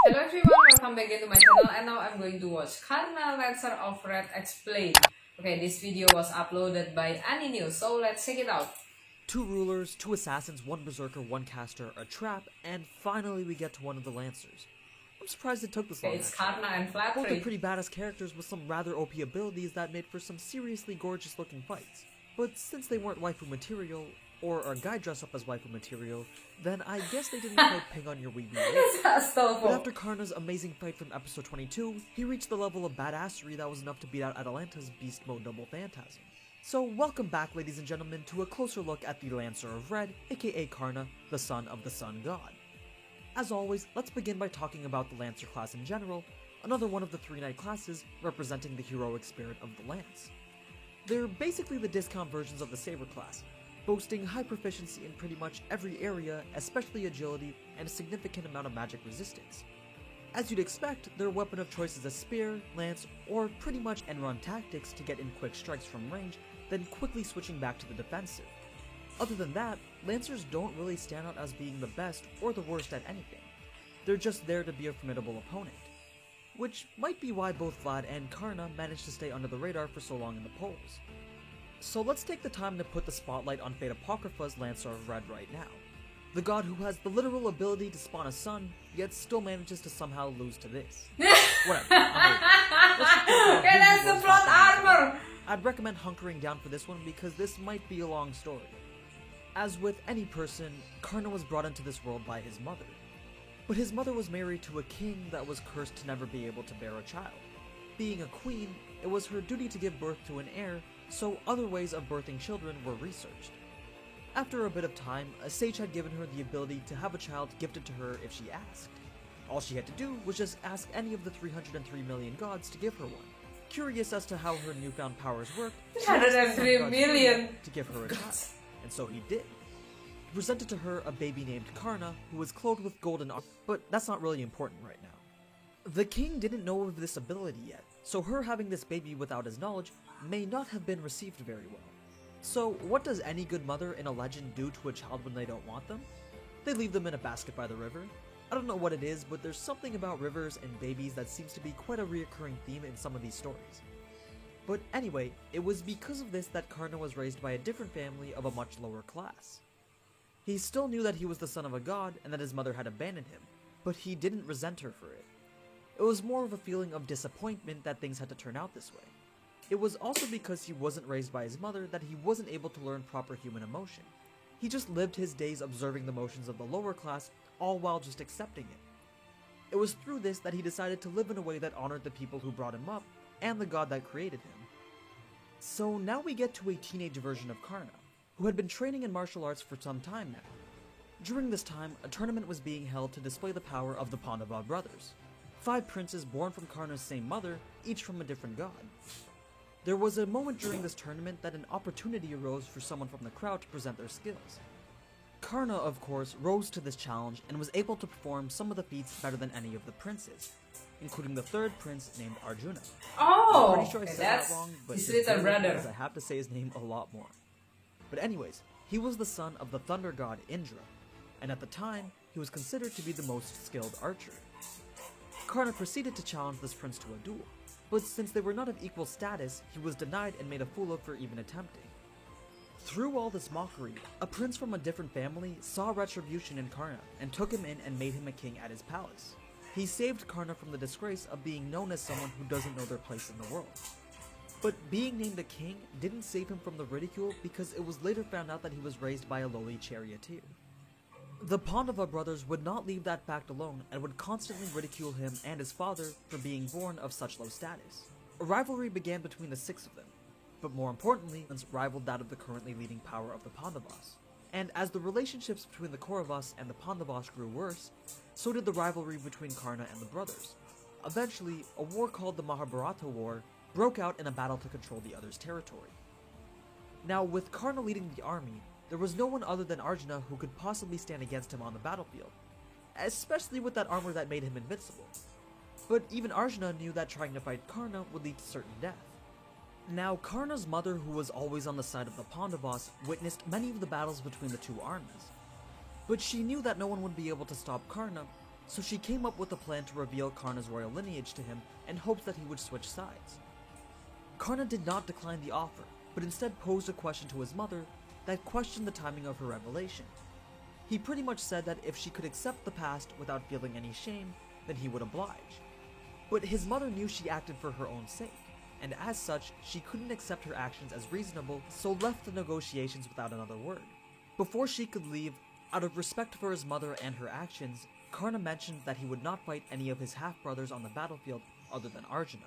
Hello everyone, welcome back into my channel, and now I'm going to watch Karna Lancer of Red Explained. Okay, this video was uploaded by AniNews, so let's check it out. Two rulers, two assassins, one berserker, one caster, a trap, and finally we get to one of the Lancers. I'm surprised it took this long. Okay, it's Karna and Both are Flattery. pretty badass characters with some rather OP abilities that made for some seriously gorgeous looking fights. But since they weren't waifu material, or a guy dressed up as waifu material, then I guess they didn't quite ping on your weeby rate. But after Karna's amazing fight from episode 22, he reached the level of badassery that was enough to beat out Atalanta's Beast Mode Double Phantasm. So welcome back, ladies and gentlemen, to a closer look at the Lancer of Red, aka Karna, the son of the Sun God. As always, let's begin by talking about the Lancer class in general, another one of the three knight classes representing the heroic spirit of the Lance. They're basically the discount versions of the Saber class, boasting high proficiency in pretty much every area, especially agility, and a significant amount of magic resistance. As you'd expect, their weapon of choice is a spear, lance, or pretty much end-run tactics to get in quick strikes from range, then quickly switching back to the defensive. Other than that, Lancers don't really stand out as being the best or the worst at anything. They're just there to be a formidable opponent. Which might be why both Vlad and Karna managed to stay under the radar for so long in the polls. So let's take the time to put the spotlight on Fate Apocrypha's Lancer of Red right now. The god who has the literal ability to spawn a sun, yet still manages to somehow lose to this. Whatever. Okay, that's the plot armor! I'd recommend hunkering down for this one because this might be a long story. As with any person, Karna was brought into this world by his mother. But his mother was married to a king that was cursed to never be able to bear a child. Being a queen, it was her duty to give birth to an heir, so other ways of birthing children were researched. After a bit of time, a sage had given her the ability to have a child gifted to her if she asked. All she had to do was just ask any of the 303 million gods to give her one. Curious as to how her newfound powers worked, she asked the 303 gods million to give her a child, and so he did. He presented to her a baby named Karna, who was clothed with golden armor, but that's not really important right now. The king didn't know of this ability yet, so her having this baby without his knowledge may not have been received very well. So what does any good mother in a legend do to a child when they don't want them? They leave them in a basket by the river. I don't know what it is, but there's something about rivers and babies that seems to be quite a reoccurring theme in some of these stories. But anyway, it was because of this that Karna was raised by a different family of a much lower class. He still knew that he was the son of a god and that his mother had abandoned him, but he didn't resent her for it. It was more of a feeling of disappointment that things had to turn out this way. It was also because he wasn't raised by his mother that he wasn't able to learn proper human emotion. He just lived his days observing the motions of the lower class, all while just accepting it. It was through this that he decided to live in a way that honored the people who brought him up, and the god that created him. So now we get to a teenage version of Karna, who had been training in martial arts for some time now. During this time, a tournament was being held to display the power of the Pandava brothers, 5 princes born from Karna's same mother, each from a different god. There was a moment during this tournament that an opportunity arose for someone from the crowd to present their skills. Karna, of course, rose to this challenge and was able to perform some of the feats better than any of the princes, including the 3rd prince named Arjuna. Oh, I'm pretty sure I said that wrong, but his little brother. because I have to say his name a lot more. But anyways, he was the son of the thunder god Indra, and at the time, he was considered to be the most skilled archer. Karna proceeded to challenge this prince to a duel, but since they were not of equal status, he was denied and made a fool of for even attempting. Through all this mockery, a prince from a different family saw retribution in Karna and took him in and made him a king at his palace. He saved Karna from the disgrace of being known as someone who doesn't know their place in the world. But being named a king didn't save him from the ridicule because it was later found out that he was raised by a lowly charioteer. The Pandava brothers would not leave that fact alone and would constantly ridicule him and his father for being born of such low status. A rivalry began between the 6 of them, but more importantly, rivaled that of the currently leading power of the Pandavas. And as the relationships between the Kauravas and the Pandavas grew worse, so did the rivalry between Karna and the brothers. Eventually, a war called the Mahabharata War broke out in a battle to control the other's territory. Now, with Karna leading the army, there was no one other than Arjuna who could possibly stand against him on the battlefield, especially with that armor that made him invincible. But even Arjuna knew that trying to fight Karna would lead to certain death. Now, Karna's mother, who was always on the side of the Pandavas, witnessed many of the battles between the two armies. But she knew that no one would be able to stop Karna, so she came up with a plan to reveal Karna's royal lineage to him in hopes that he would switch sides. Karna did not decline the offer, but instead posed a question to his mother that questioned the timing of her revelation. He pretty much said that if she could accept the past without feeling any shame, then he would oblige. But his mother knew she acted for her own sake, and as such, she couldn't accept her actions as reasonable, so left the negotiations without another word. Before she could leave, out of respect for his mother and her actions, Karna mentioned that he would not fight any of his half-brothers on the battlefield other than Arjuna.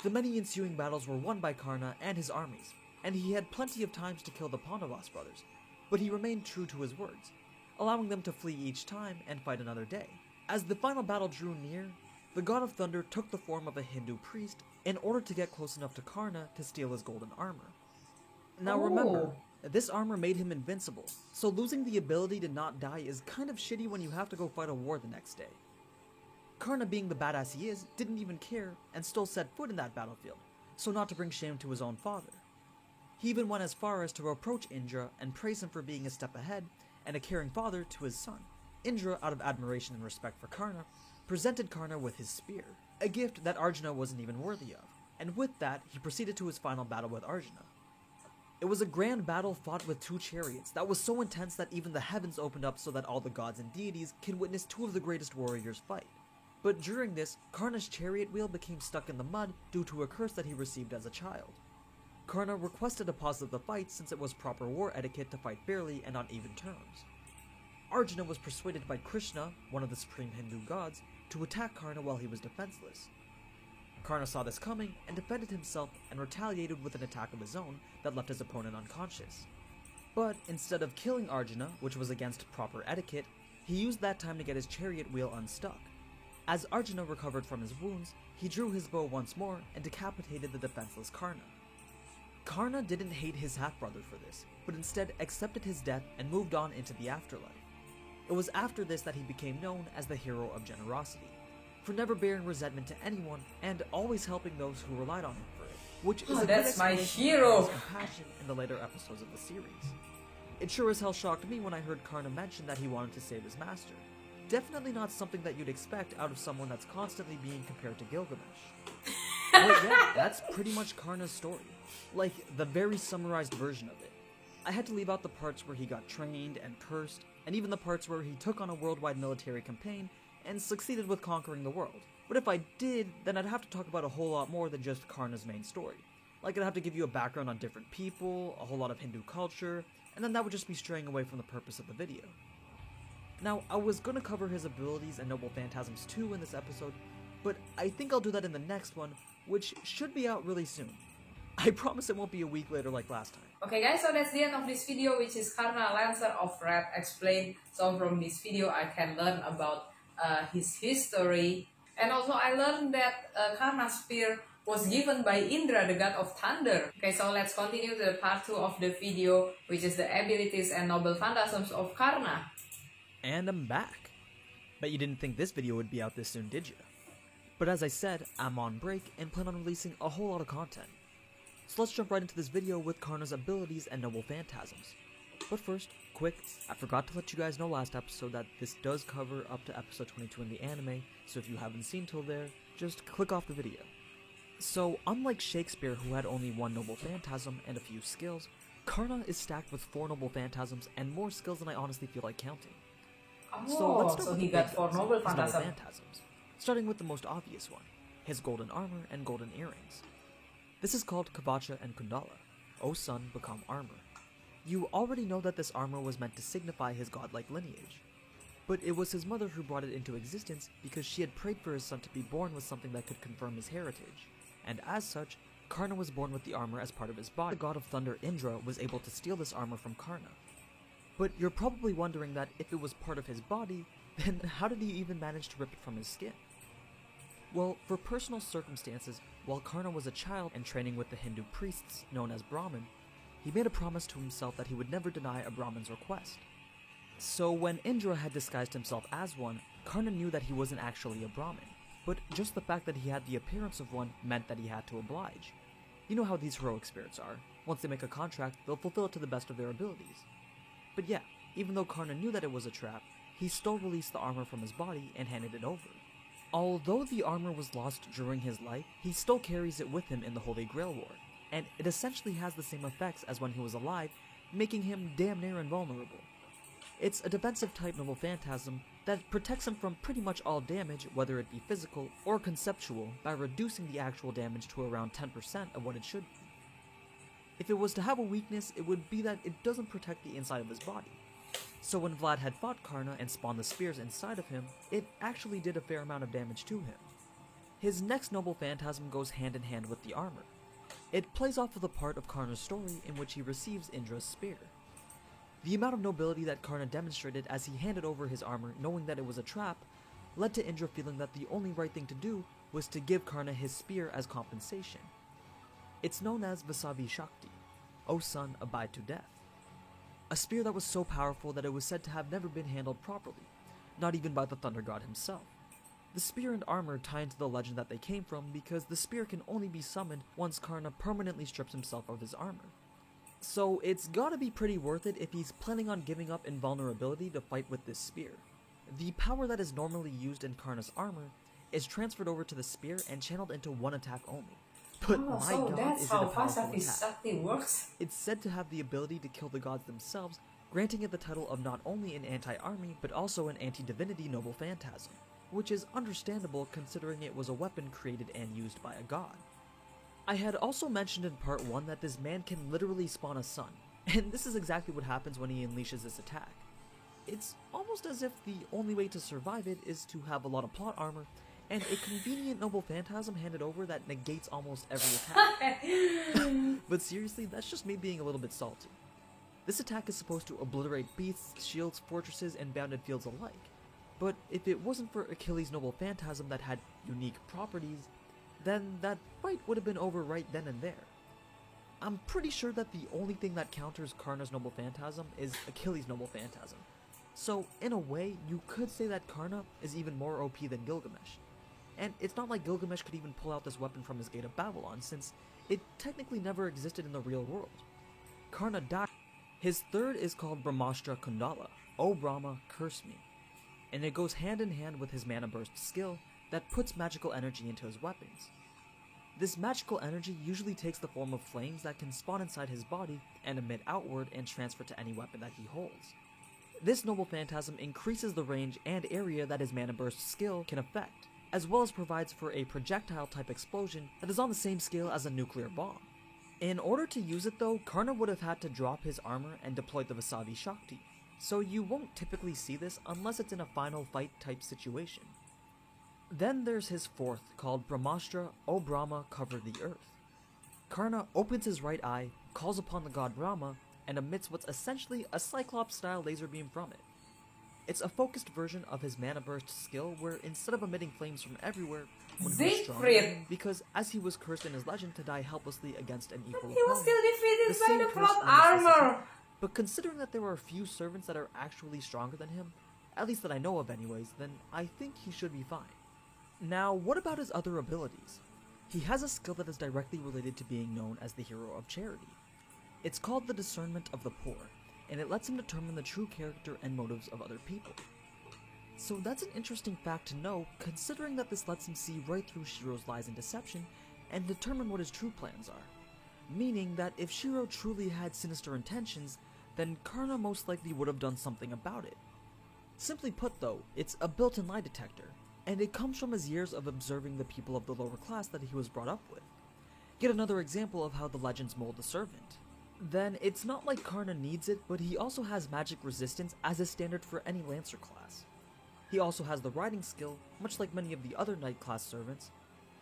The many ensuing battles were won by Karna and his armies, and he had plenty of times to kill the Pandavas brothers, but he remained true to his words, allowing them to flee each time and fight another day. As the final battle drew near, the god of thunder took the form of a Hindu priest in order to get close enough to Karna to steal his golden armor. Now remember, this armor made him invincible, so losing the ability to not die is kind of shitty when you have to go fight a war the next day. Karna, being the badass he is, didn't even care and still set foot in that battlefield, so not to bring shame to his own father. He even went as far as to approach Indra and praise him for being a step ahead and a caring father to his son. Indra, out of admiration and respect for Karna, presented Karna with his spear, a gift that Arjuna wasn't even worthy of, and with that, he proceeded to his final battle with Arjuna. It was a grand battle fought with two chariots that was so intense that even the heavens opened up so that all the gods and deities could witness two of the greatest warriors fight. But during this, Karna's chariot wheel became stuck in the mud due to a curse that he received as a child. Karna requested a pause of the fight since it was proper war etiquette to fight fairly and on even terms. Arjuna was persuaded by Krishna, one of the supreme Hindu gods, to attack Karna while he was defenseless. Karna saw this coming and defended himself and retaliated with an attack of his own that left his opponent unconscious. But instead of killing Arjuna, which was against proper etiquette, he used that time to get his chariot wheel unstuck. As Arjuna recovered from his wounds, he drew his bow once more and decapitated the defenseless Karna. Karna didn't hate his half-brother for this, but instead accepted his death and moved on into the afterlife. It was after this that he became known as the hero of generosity, for never bearing resentment to anyone and always helping those who relied on him for it, which is a that's good my explanation hero. of his compassion in the later episodes of the series. It sure as hell shocked me when I heard Karna mention that he wanted to save his master. Definitely not something that you'd expect out of someone that's constantly being compared to Gilgamesh. But yeah, that's pretty much Karna's story. Like, the very summarized version of it. I had to leave out the parts where he got trained and cursed, and even the parts where he took on a worldwide military campaign and succeeded with conquering the world. But if I did, then I'd have to talk about a whole lot more than just Karna's main story. Like, I'd have to give you a background on different people, a whole lot of Hindu culture, and then that would just be straying away from the purpose of the video. Now, I was gonna cover his abilities and Noble Phantasms too in this episode, but I think I'll do that in the next one, which should be out really soon. I promise it won't be a week later like last time. Okay guys, so that's the end of this video, which is Karna, Lancer of Red explained. So from this video I can learn about his history, and also I learned that Karna's spear was given by Indra, the god of thunder. Okay, so let's continue to the part 2 of the video, which is the abilities and noble phantasms of Karna. And I'm back. Bet you didn't think this video would be out this soon, did you? But as I said, I'm on break and plan on releasing a whole lot of content. So let's jump right into this video with Karna's abilities and noble phantasms. But first, quick, I forgot to let you guys know last episode that this does cover up to episode 22 in the anime, so if you haven't seen till there, just click off the video. So, unlike Shakespeare who had only one noble phantasm and a few skills, Karna is stacked with 4 noble phantasms and more skills than I honestly feel like counting. So let's start with he the got big 4 guns, noble his phantasms. Starting with the most obvious one, his golden armor and golden earrings. This is called Kavacha and Kundala. O son, become armor. You already know that this armor was meant to signify his godlike lineage, but it was his mother who brought it into existence because she had prayed for his son to be born with something that could confirm his heritage, and as such, Karna was born with the armor as part of his body. The god of thunder Indra was able to steal this armor from Karna. But you're probably wondering that if it was part of his body, then how did he even manage to rip it from his skin? Well, for personal circumstances, while Karna was a child and training with the Hindu priests known as Brahmin, he made a promise to himself that he would never deny a Brahmin's request. So when Indra had disguised himself as one, Karna knew that he wasn't actually a Brahmin, but just the fact that he had the appearance of one meant that he had to oblige. You know how these heroic spirits are. Once they make a contract, they'll fulfill it to the best of their abilities. But yeah, even though Karna knew that it was a trap, he still released the armor from his body and handed it over. Although the armor was lost during his life, he still carries it with him in the Holy Grail War, and it essentially has the same effects as when he was alive, making him damn near invulnerable. It's a defensive type Noble Phantasm that protects him from pretty much all damage, whether it be physical or conceptual, by reducing the actual damage to around 10% of what it should be. If it was to have a weakness, it would be that it doesn't protect the inside of his body. So when Vlad had fought Karna and spawned the spears inside of him, it actually did a fair amount of damage to him. His next Noble Phantasm goes hand in hand with the armor. It plays off of the part of Karna's story in which he receives Indra's spear. The amount of nobility that Karna demonstrated as he handed over his armor knowing that it was a trap led to Indra feeling that the only right thing to do was to give Karna his spear as compensation. It's known as Vasavi Shakti, O son, abide to death. A spear that was so powerful that it was said to have never been handled properly, not even by the Thunder God himself. The spear and armor tie into the legend that they came from because the spear can only be summoned once Karna permanently strips himself of his armor. So it's gotta be pretty worth it if he's planning on giving up invulnerability to fight with this spear. The power that is normally used in Karna's armor is transferred over to the spear and channeled into one attack only. But my so god, that's is it how a powerful Vasavi attack. Shakti works. It's said to have the ability to kill the gods themselves, granting it the title of not only an anti-army, but also an anti-divinity Noble Phantasm, which is understandable considering it was a weapon created and used by a god. I had also mentioned in part 1 that this man can literally spawn a sun, and this is exactly what happens when he unleashes this attack. It's almost as if the only way to survive it is to have a lot of plot armor, and a convenient Noble Phantasm handed over that negates almost every attack. But seriously, that's just me being a little bit salty. This attack is supposed to obliterate beasts, shields, fortresses, and bounded fields alike, but if it wasn't for Achilles' Noble Phantasm that had unique properties, then that fight would have been over right then and there. I'm pretty sure that the only thing that counters Karna's Noble Phantasm is Achilles' Noble Phantasm, so in a way, you could say that Karna is even more OP than Gilgamesh. And it's not like Gilgamesh could even pull out this weapon from his Gate of Babylon, since it technically never existed in the real world. Karna died. His third is called Brahmastra Kundala, O Brahma, curse me. And it goes hand in hand with his Mana Burst skill that puts magical energy into his weapons. This magical energy usually takes the form of flames that can spawn inside his body and emit outward and transfer to any weapon that he holds. This Noble Phantasm increases the range and area that his Mana Burst skill can affect, as well as provides for a projectile-type explosion that is on the same scale as a nuclear bomb. In order to use it though, Karna would have had to drop his armor and deploy the Vasavi Shakti, so you won't typically see this unless it's in a final fight type situation. Then there's his fourth, called Brahmastra, O Brahma, cover the earth. Karna opens his right eye, calls upon the god Brahma, and emits what's essentially a Cyclops-style laser beam from it. It's a focused version of his Mana Burst skill where instead of emitting flames from everywhere, when he was stronger, Siegfried! because as he was cursed in his legend to die helplessly against an equal He was opponent, still the defeated by same the curse plot limits his armor! attack. But considering that there are a few servants that are actually stronger than him, at least that I know of anyways, then I think he should be fine. Now, what about his other abilities? He has a skill that is directly related to being known as the Hero of Charity. It's called the Discernment of the Poor, and it lets him determine the true character and motives of other people. So that's an interesting fact to know, considering that this lets him see right through Shiro's lies and deception, and determine what his true plans are. Meaning that if Shiro truly had sinister intentions, then Karna most likely would have done something about it. Simply put though, it's a built-in lie detector, and it comes from his years of observing the people of the lower class that he was brought up with. Yet another example of how the legends mold the servant. Then it's not like Karna needs it, but he also has magic resistance as a standard for any Lancer class. He also has the riding skill, much like many of the other Knight class servants.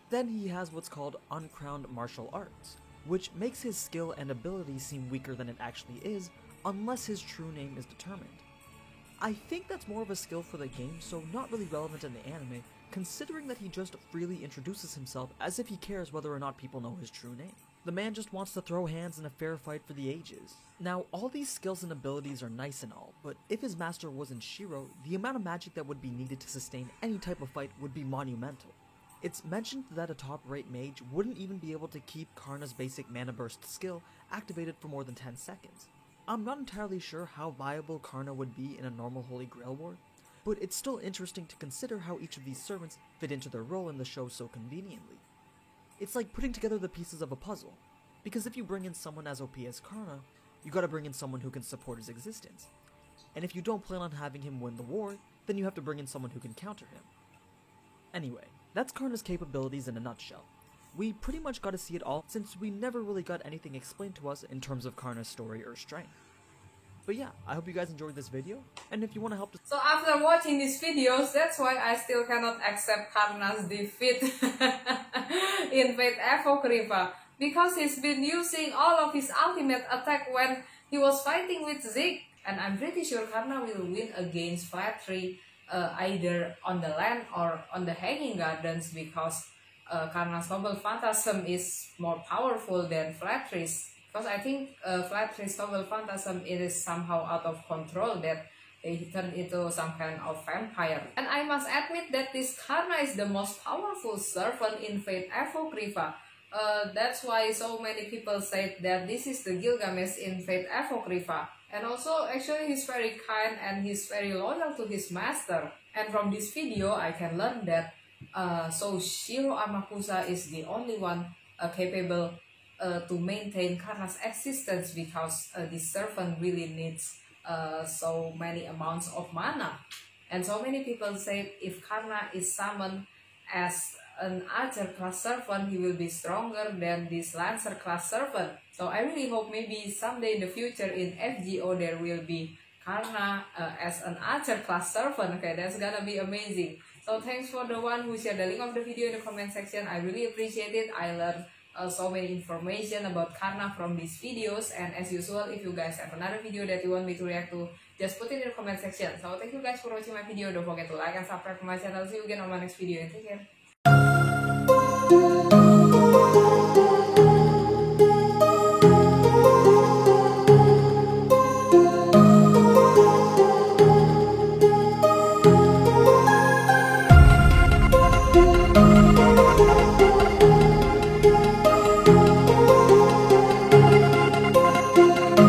Then he has what's called Uncrowned Martial Arts, which makes his skill and ability seem weaker than it actually is, unless his true name is determined. I think that's more of a skill for the game, so not really relevant in the anime, considering that he just freely introduces himself as if he cares whether or not people know his true name. The man just wants to throw hands in a fair fight for the ages. Now, all these skills and abilities are nice and all, but if his master wasn't Shiro, the amount of magic that would be needed to sustain any type of fight would be monumental. It's mentioned that a top-rate mage wouldn't even be able to keep Karna's basic Mana Burst skill activated for more than 10 seconds. I'm not entirely sure how viable Karna would be in a normal Holy Grail war, but it's still interesting to consider how each of these servants fit into their role in the show so conveniently. It's like putting together the pieces of a puzzle, because if you bring in someone as OP as Karna, you gotta bring in someone who can support his existence. And if you don't plan on having him win the war, then you have to bring in someone who can counter him. Anyway, that's Karna's capabilities in a nutshell. We pretty much got to see it all since we never really got anything explained to us in terms of Karna's story or strength. But yeah, I hope you guys enjoyed this video, and if you want to help... So after watching these videos, that's why I still cannot accept Karna's defeat in Fate Apocrypha, because he's been using all of his ultimate attack when he was fighting with Zeke, and I'm pretty sure Karna will win against Flattery either on the land or on the Hanging Gardens, because Karna's Noble Phantasm is more powerful than Flattery's. Because I think Flattery's Noble Phantasm is somehow out of control, that he turned into some kind of vampire. And I must admit that this Karna is the most powerful servant in Fate Apocrypha. That's why so many people say that this is the Gilgamesh in Fate Apocrypha. And also, actually, he's very kind and he's very loyal to his master. And from this video, I can learn that so Shiro Amakusa is the only one capable to maintain Karna's existence, because this servant really needs so many amounts of mana. And so many people say if Karna is summoned as an archer class servant, he will be stronger than this lancer class servant. So I really hope maybe someday in the future in FGO there will be Karna as an archer class servant. Okay, that's gonna be amazing. So thanks for the one who shared the link of the video in the comment section. I really appreciate it. I learned so many information about Karna from these videos, and as usual, if you guys have another video that you want me to react to, just put it in the comment section. So thank you guys for watching my video. Don't forget to like and subscribe to my channel. See you again on my next video, and take care.